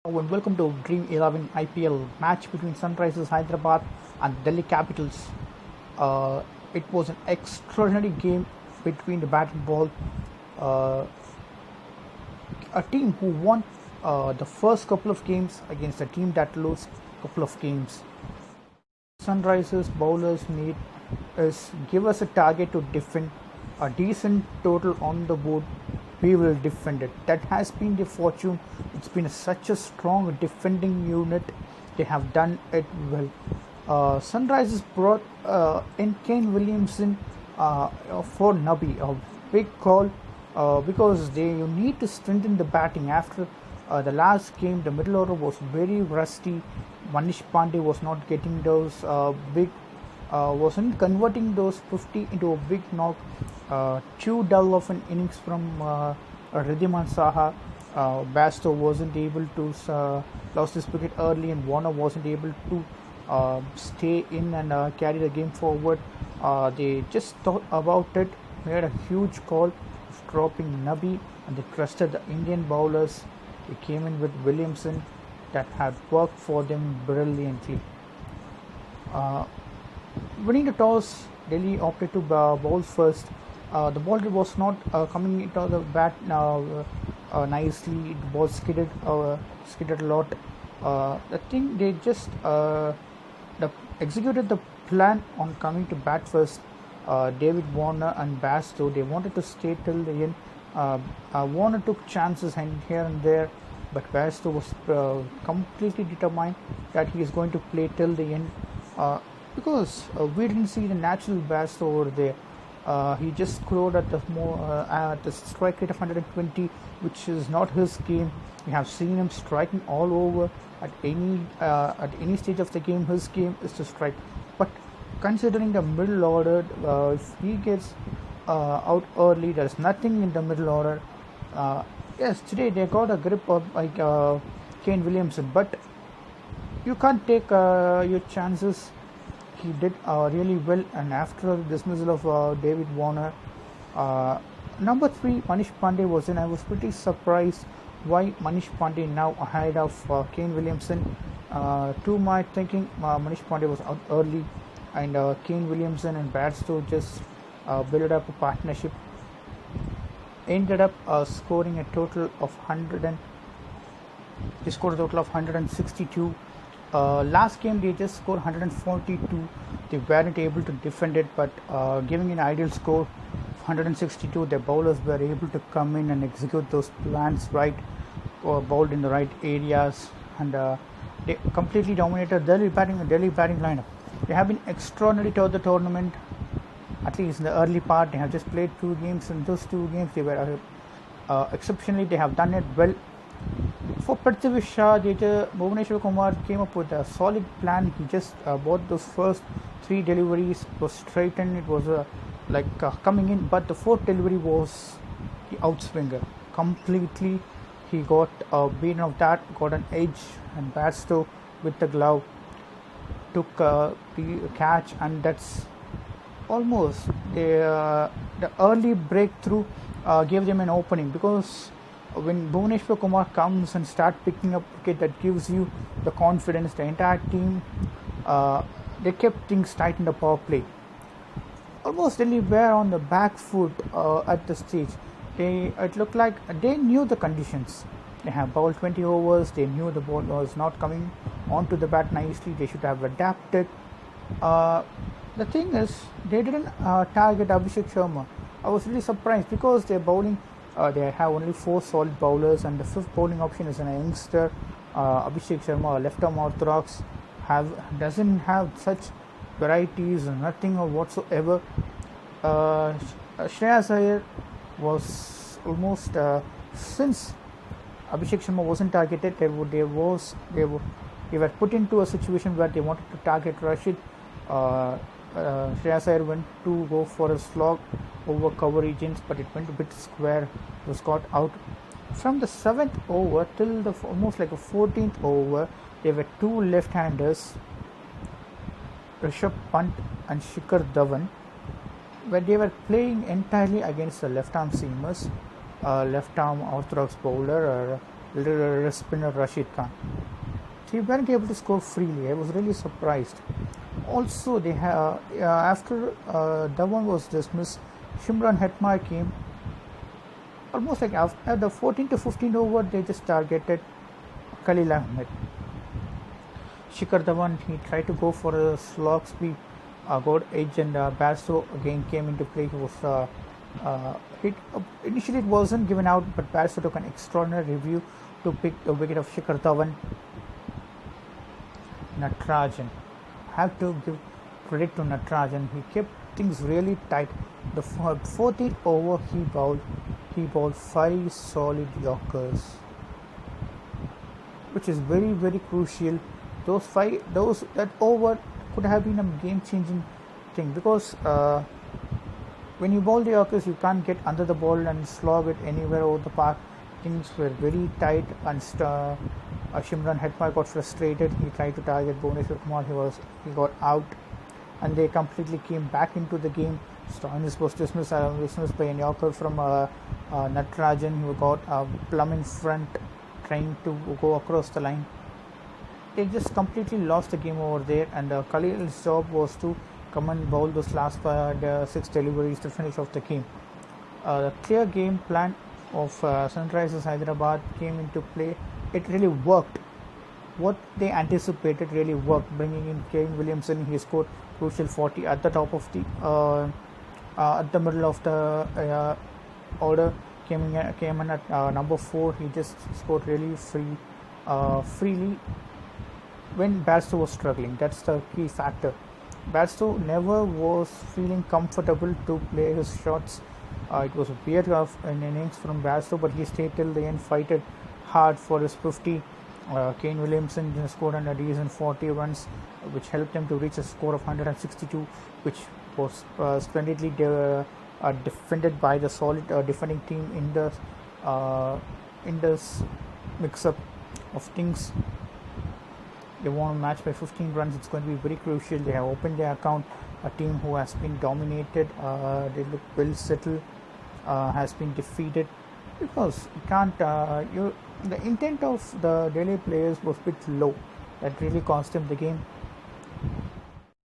And welcome to Dream 11 IPL match between Sunrisers Hyderabad and Delhi Capitals. It was an extraordinary game between the bat and ball. Uh, a team who won the first couple of games against a team that lost a couple of games. Sunrisers bowlers need is give us a target to defend, a decent total on the board. We will defend it. That has been the fortune. It's been such a strong defending unit. They have done it well. Sunrisers brought in Kane Williamson for Nabi, a big call because you need to strengthen the batting after the last game. The middle order was very rusty. Manish Pandey was not getting those wasn't converting those 50 into a big knock. Too dull of an innings from Ridhiman Saha. Basto wasn't able to lost his wicket early, and Warner wasn't able to stay in and carry the game forward. They just thought about it, made a huge call of dropping Nabi, and they trusted the Indian bowlers. They came in with Williamson, that had worked for them brilliantly. Uh, Winning the toss, Delhi opted to bowl first. The ball was not coming into the bat nicely. The ball skidded a lot. I think they just executed the plan on coming to bat first. David Warner and Basto, they wanted to stay till the end. Warner took chances here and there, but Basto was completely determined that he is going to play till the end. Because we didn't see the natural Basto over there. He just scored at the strike rate of 120, which is not his game. We have seen him striking all over at any stage of the game. His game is to strike. But considering the middle order, if he gets out early, there is nothing in the middle order. Yes, today they got a grip of Kane Williamson, but you can't take your chances. He did really well, and after the dismissal of David Warner, number 3 Manish Pandey was in. I was pretty surprised why Manish Pandey now ahead of Kane Williamson. To my thinking, Manish Pandey was out early, and Kane Williamson and Bairstow just built up a partnership. Ended up scoring a total of 100 they scored a total of 162. Last game they just scored 142. They weren't able to defend it, but giving an ideal score of 162, their bowlers were able to come in and execute those plans right, bowled in the right areas, and they completely dominated Delhi batting lineup. They have been extraordinary throughout the tournament. At least in the early part, they have just played 2 games. In those 2 games, they were exceptionally. They have done it well. For Prithvi Shah, Bhuvaneshwar Kumar came up with a solid plan. He just bought those first 3 deliveries. It was straightened. It was coming in, but the 4th delivery was the outswinger. Completely, he got beaten of that, got an edge, and Bairstow with the glove took the catch, and that's almost the early breakthrough gave them an opening, because when Bhuvaneshwar Kumar comes and start picking up wicket, that gives you the confidence. The entire team they kept things tight in the power play. Almost Delhi were on the back foot at the stage. It looked like they knew the conditions. They have bowled 20 overs. They knew the ball was not coming onto the bat nicely. They should have adapted. The thing is, they didn't target Abhishek Sharma. I was really surprised because they're bowling. They have only 4 solid bowlers, and the 5th bowling option is an youngster, Abhishek Sharma, a left-arm orthodox. Doesn't have such varieties or nothing or whatsoever. Shreyas Iyer was almost since Abhishek Sharma wasn't targeted, they were put into a situation where they wanted to target Rashid. Shreyas Iyer went to go for a slog over cover regions, but it went a bit square. Was got out. From the 7th over till almost like a 14th over, there were 2 left-handers, Rishabh Pant and Shikhar Dhawan, where they were playing entirely against the left-arm seamers. Left arm orthodox bowler spinner Rashid Khan. He weren't able to score freely. I was really surprised. Also, they after Dhawan was dismissed, Shimron Hetmyer came. Almost like after the 14 to 15 over, they just targeted Khalil Ahmed. Shikhar Dhawan, he tried to go for a slog sweep, got edge, and Bairstow again came into play. He was initially it wasn't given out, but Bairstow took an extraordinary review to pick the wicket of Shikhar Dhawan. Natarajan, have to give credit to Natarajan. He kept things really tight. The 14th over, he bowled 5 solid Yorkers, which is very, very crucial. That over could have been a game-changing thing, because when you bowl the Yorkers, you can't get under the ball and slog it anywhere over the park. Things were very tight, and Shimron Hetmyer got frustrated. He tried to target Bhuvneshwar Kumar. He got out, and they completely came back into the game. Stoinis was dismissed by a Yorker from Natarajan, who got plumb in front, trying to go across the line. They just completely lost the game over there, and Khalil's job was to come and bowl those last 6 deliveries to finish off the game. The clear game plan of Sunrisers Hyderabad came into play. It really worked. What they anticipated really worked. Bringing in Kane Williamson, he scored crucial 40 at the top of the at the middle of the order. Came in at number 4. He just scored really freely when Bairstow was struggling. That's the key factor. Bairstow never was feeling comfortable to play his shots. It was a weird innings from Bairstow, but he stayed till the end, fighted hard for his 50. Kane Williamson scored a decent 40 runs, which helped him to reach a score of 162, which was splendidly defended by the solid defending team in this mix-up of things. They won a match by 15 runs. It's going to be very crucial. They have opened their account. A team who has been dominated, they look well settled, has been defeated, because you can't. The intent of the Delhi players was a bit low. That really cost them the game.